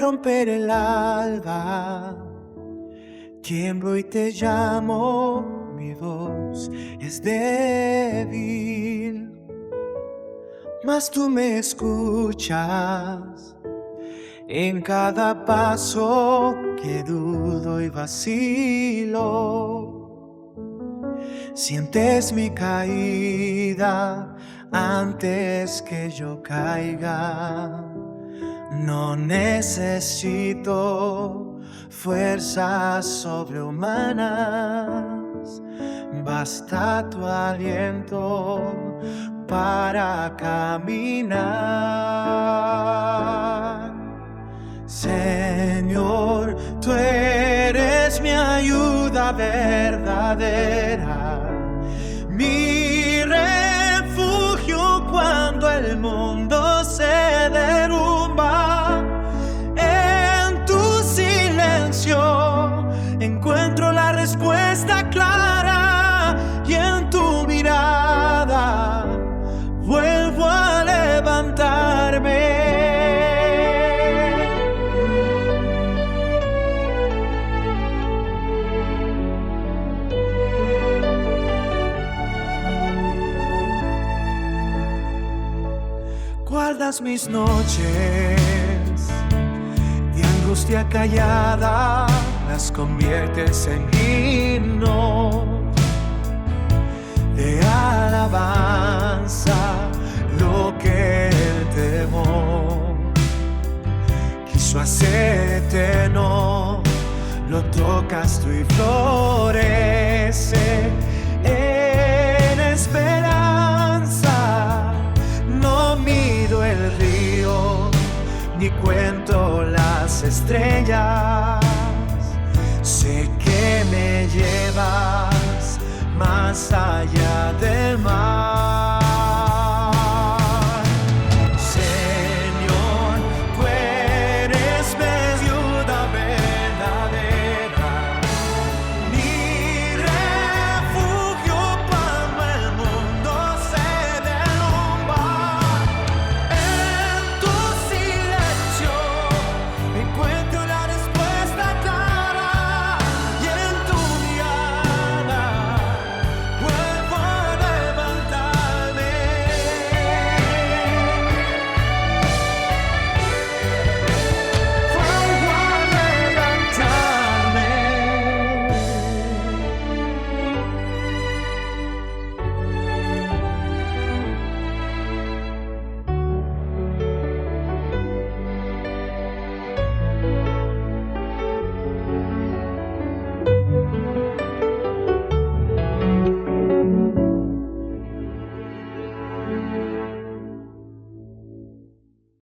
romper el alba, tiemblo y te llamo, mi voz es débil, mas tú me escuchas en cada paso que dudo y vacilo. Sientes mi caída antes que yo caiga. No necesito fuerzas sobrehumanas, basta tu aliento para caminar. Señor, tú eres mi ayuda verdadera, mi refugio cuando el mundo se derrumba. En tu silencio encuentro la respuesta clara y en tu mirada vuelvo a levantarme. Guardas mis noches de angustia callada, las conviertes en himno de alabanza. Lo que el temor quiso hacer eterno, lo tocas tú y florece en esperanza. No mido el río ni cuento las estrellas, sé que me llevas más allá del mar.